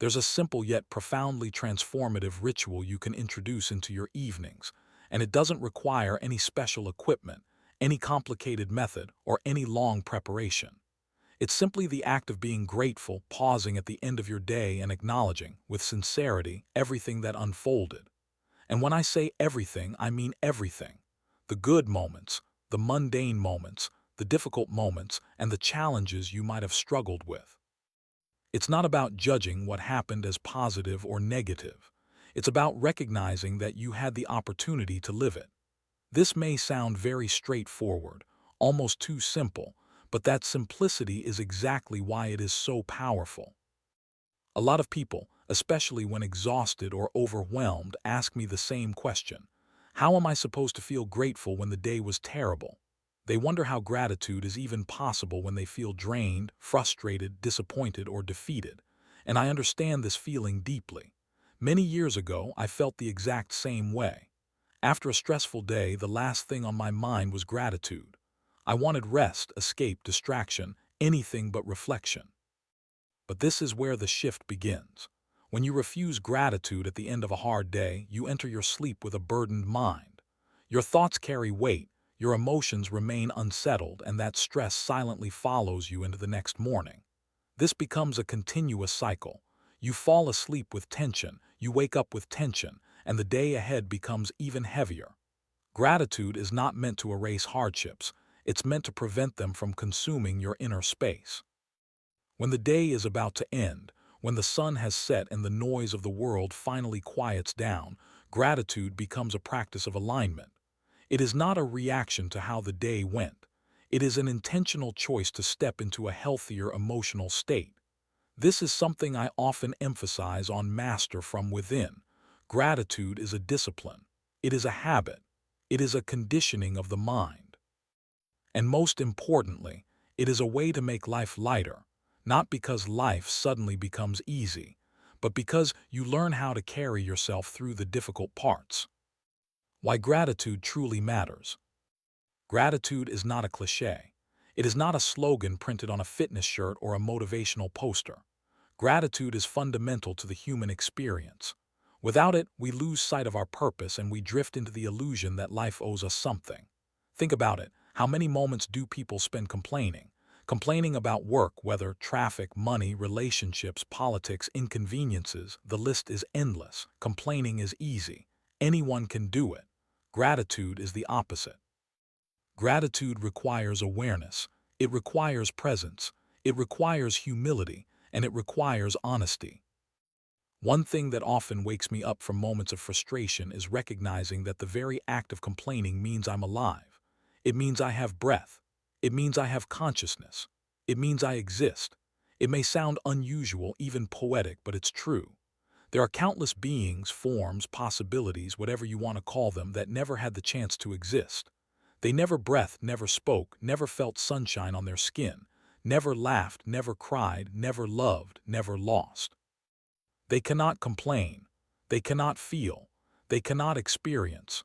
There's a simple yet profoundly transformative ritual you can introduce into your evenings, and it doesn't require any special equipment, any complicated method, or any long preparation. It's simply the act of being grateful, pausing at the end of your day and acknowledging, with sincerity, everything that unfolded. And when I say everything, I mean everything. The good moments, the mundane moments, the difficult moments, and the challenges you might have struggled with. It's not about judging what happened as positive or negative. It's about recognizing that you had the opportunity to live it. This may sound very straightforward, almost too simple, but that simplicity is exactly why it is so powerful. A lot of people, especially when exhausted or overwhelmed, ask me the same question. How am I supposed to feel grateful when the day was terrible? They wonder how gratitude is even possible when they feel drained, frustrated, disappointed, or defeated. And I understand this feeling deeply. Many years ago, I felt the exact same way. After a stressful day, the last thing on my mind was gratitude. I wanted rest, escape, distraction, anything but reflection. But this is where the shift begins. When you refuse gratitude at the end of a hard day, you enter your sleep with a burdened mind. Your thoughts carry weight, your emotions remain unsettled, and that stress silently follows you into the next morning. This becomes a continuous cycle. You fall asleep with tension, you wake up with tension, and the day ahead becomes even heavier. Gratitude is not meant to erase hardships, it's meant to prevent them from consuming your inner space. When the day is about to end, when the sun has set and the noise of the world finally quiets down, gratitude becomes a practice of alignment. It is not a reaction to how the day went. It is an intentional choice to step into a healthier emotional state. This is something I often emphasize on Master from Within. Gratitude is a discipline. It is a habit. It is a conditioning of the mind. And most importantly, it is a way to make life lighter, not because life suddenly becomes easy, but because you learn how to carry yourself through the difficult parts. Why gratitude truly matters. Gratitude is not a cliché. It is not a slogan printed on a fitness shirt or a motivational poster. Gratitude is fundamental to the human experience. Without it, we lose sight of our purpose and we drift into the illusion that life owes us something. Think about it. How many moments do people spend complaining? Complaining about work, weather, traffic, money, relationships, politics, inconveniences. The list is endless. Complaining is easy. Anyone can do it. Gratitude is the opposite. Gratitude requires awareness. It requires presence. It requires humility. And it requires honesty. One thing that often wakes me up from moments of frustration is recognizing that the very act of complaining means I'm alive. It means I have breath. It means I have consciousness. It means I exist. It may sound unusual, even poetic, but it's true. There are countless beings, forms, possibilities, whatever you want to call them, that never had the chance to exist. They never breathed, never spoke, never felt sunshine on their skin, never laughed, never cried, never loved, never lost. They cannot complain. They cannot feel. They cannot experience.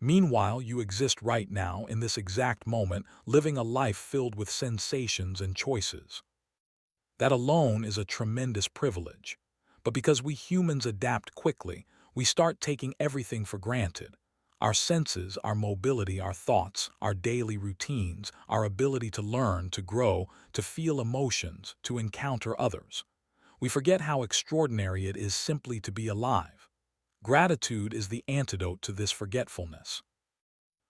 Meanwhile, you exist right now, in this exact moment, living a life filled with sensations and choices. That alone is a tremendous privilege. But because we humans adapt quickly, we start taking everything for granted. Our senses, our mobility, our thoughts, our daily routines, our ability to learn, to grow, to feel emotions, to encounter others. We forget how extraordinary it is simply to be alive. Gratitude is the antidote to this forgetfulness.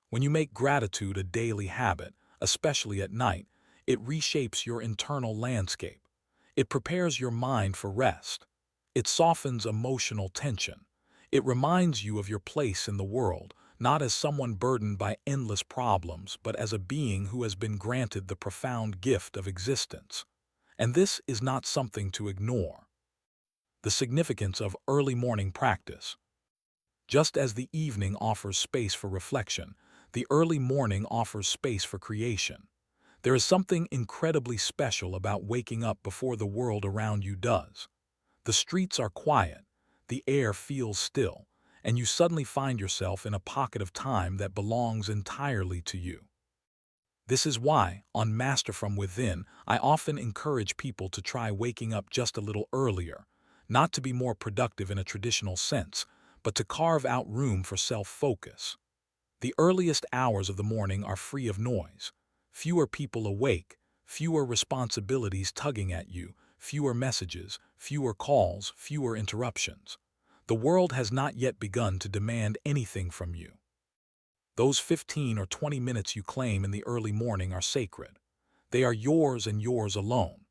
When you make gratitude a daily habit, especially at night, it reshapes your internal landscape. It prepares your mind for rest. It softens emotional tension. It reminds you of your place in the world, not as someone burdened by endless problems, but as a being who has been granted the profound gift of existence. And this is not something to ignore. The significance of early morning practice. Just as the evening offers space for reflection, the early morning offers space for creation. There is something incredibly special about waking up before the world around you does. The streets are quiet, the air feels still, and you suddenly find yourself in a pocket of time that belongs entirely to you. This is why, on Master from Within, I often encourage people to try waking up just a little earlier, not to be more productive in a traditional sense, but to carve out room for self-focus. The earliest hours of the morning are free of noise. Fewer people awake, fewer responsibilities tugging at you, fewer messages, fewer calls, fewer interruptions. The world has not yet begun to demand anything from you. Those 15 or 20 minutes you claim in the early morning are sacred. They are yours and yours alone.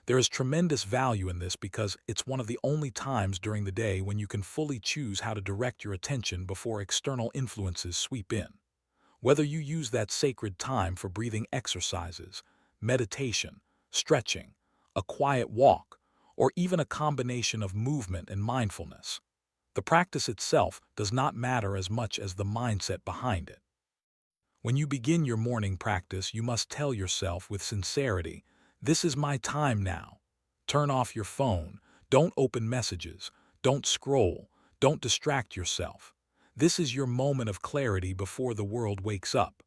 There is tremendous value in this because it's one of the only times during the day when you can fully choose how to direct your attention before external influences sweep in. Whether you use that sacred time for breathing exercises, meditation, stretching, a quiet walk, or even a combination of movement and mindfulness, the practice itself does not matter as much as the mindset behind it. When you begin your morning practice, you must tell yourself with sincerity, "This is my time now." Turn off your phone, don't open messages, don't scroll, don't distract yourself. This is your moment of clarity before the world wakes up.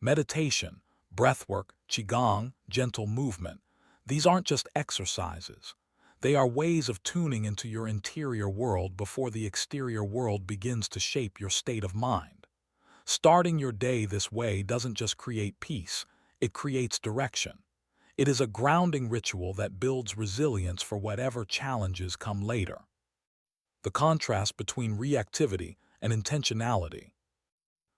Meditation, breathwork, qigong, gentle movement, these aren't just exercises. They are ways of tuning into your interior world before the exterior world begins to shape your state of mind. Starting your day this way doesn't just create peace, it creates direction. It is a grounding ritual that builds resilience for whatever challenges come later. The contrast between reactivity and intentionality.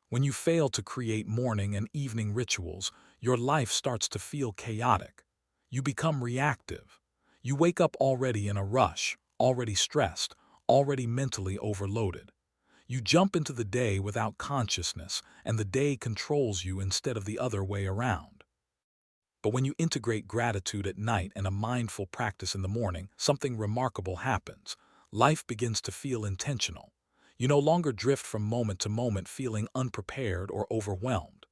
When you fail to create morning and evening rituals, your life starts to feel chaotic. You become reactive. You wake up already in a rush, already stressed, already mentally overloaded. You jump into the day without consciousness, and the day controls you instead of the other way around. But when you integrate gratitude at night and a mindful practice in the morning, something remarkable happens. Life begins to feel intentional. You no longer drift from moment to moment feeling unprepared or overwhelmed.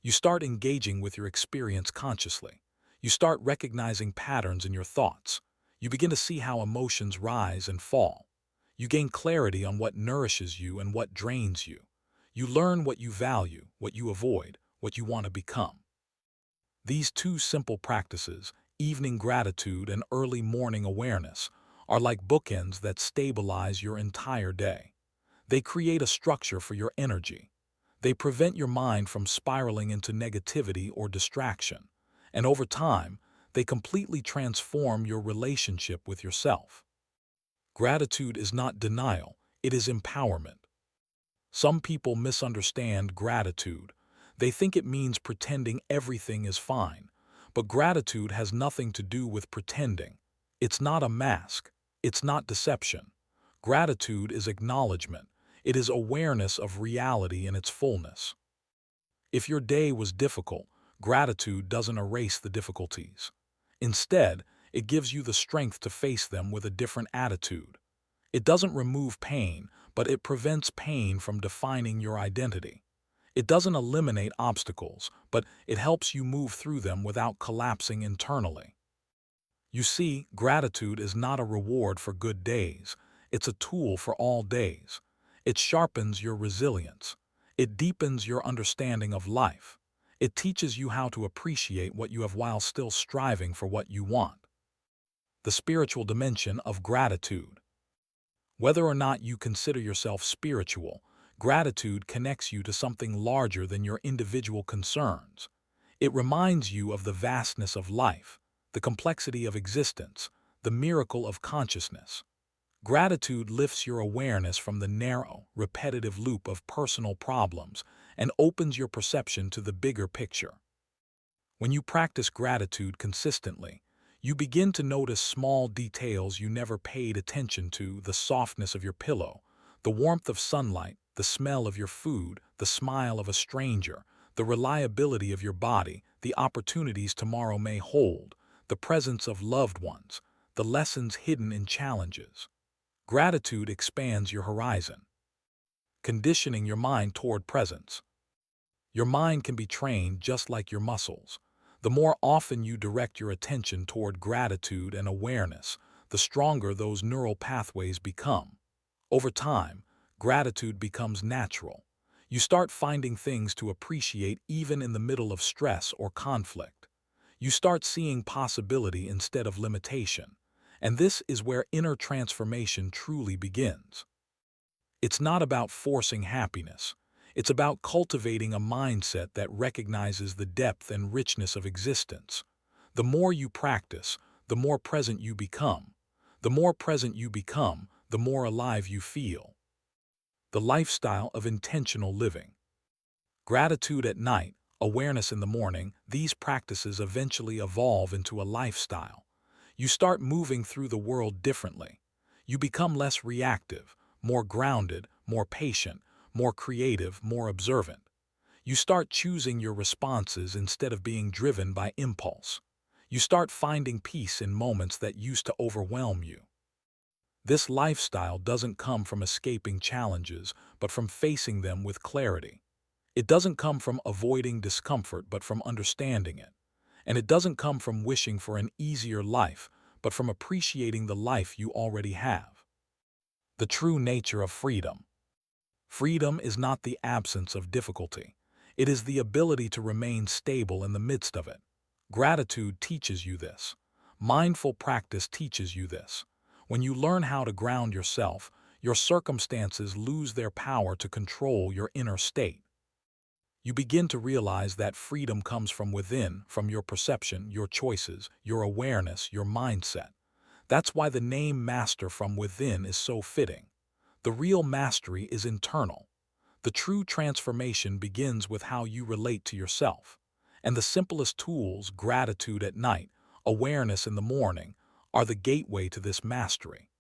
You start engaging with your experience consciously. You start recognizing patterns in your thoughts. You begin to see how emotions rise and fall. You gain clarity on what nourishes you and what drains you. You learn what you value, what you avoid, what you want to become. These two simple practices, evening gratitude and early morning awareness, are like bookends that stabilize your entire day. They create a structure for your energy. They prevent your mind from spiraling into negativity or distraction. And over time, they completely transform your relationship with yourself. Gratitude is not denial, it is empowerment. Some people misunderstand gratitude. They think it means pretending everything is fine. But gratitude has nothing to do with pretending. It's not a mask. It's not deception. Gratitude is acknowledgement. It is awareness of reality in its fullness. If your day was difficult, gratitude doesn't erase the difficulties. Instead, it gives you the strength to face them with a different attitude. It doesn't remove pain, but it prevents pain from defining your identity. It doesn't eliminate obstacles, but it helps you move through them without collapsing internally. You see, gratitude is not a reward for good days. It's a tool for all days. It sharpens your resilience. It deepens your understanding of life. It teaches you how to appreciate what you have while still striving for what you want. The spiritual dimension of gratitude. Whether or not you consider yourself spiritual, gratitude connects you to something larger than your individual concerns. It reminds you of the vastness of life, the complexity of existence, the miracle of consciousness. Gratitude lifts your awareness from the narrow, repetitive loop of personal problems and opens your perception to the bigger picture. When you practice gratitude consistently, you begin to notice small details you never paid attention to: the softness of your pillow, the warmth of sunlight, the smell of your food, the smile of a stranger, the reliability of your body, the opportunities tomorrow may hold, the presence of loved ones, the lessons hidden in challenges. Gratitude expands your horizon, conditioning your mind toward presence. Your mind can be trained just like your muscles. The more often you direct your attention toward gratitude and awareness, the stronger those neural pathways become. Over time, gratitude becomes natural. You start finding things to appreciate even in the middle of stress or conflict. You start seeing possibility instead of limitation. And this is where inner transformation truly begins. It's not about forcing happiness. It's about cultivating a mindset that recognizes the depth and richness of existence. The more you practice, the more present you become. The more present you become, the more alive you feel. The lifestyle of intentional living. Gratitude at night, awareness in the morning, these practices eventually evolve into a lifestyle. You start moving through the world differently. You become less reactive, more grounded, more patient, more creative, more observant. You start choosing your responses instead of being driven by impulse. You start finding peace in moments that used to overwhelm you. This lifestyle doesn't come from escaping challenges, but from facing them with clarity. It doesn't come from avoiding discomfort, but from understanding it. And it doesn't come from wishing for an easier life, but from appreciating the life you already have. The true nature of freedom. Freedom is not the absence of difficulty. It is the ability to remain stable in the midst of it. Gratitude teaches you this. Mindful practice teaches you this. When you learn how to ground yourself, your circumstances lose their power to control your inner state. You begin to realize that freedom comes from within, from your perception, your choices, your awareness, your mindset. That's why the name Master from Within is so fitting. The real mastery is internal. The true transformation begins with how you relate to yourself. And the simplest tools, gratitude at night, awareness in the morning, are the gateway to this mastery.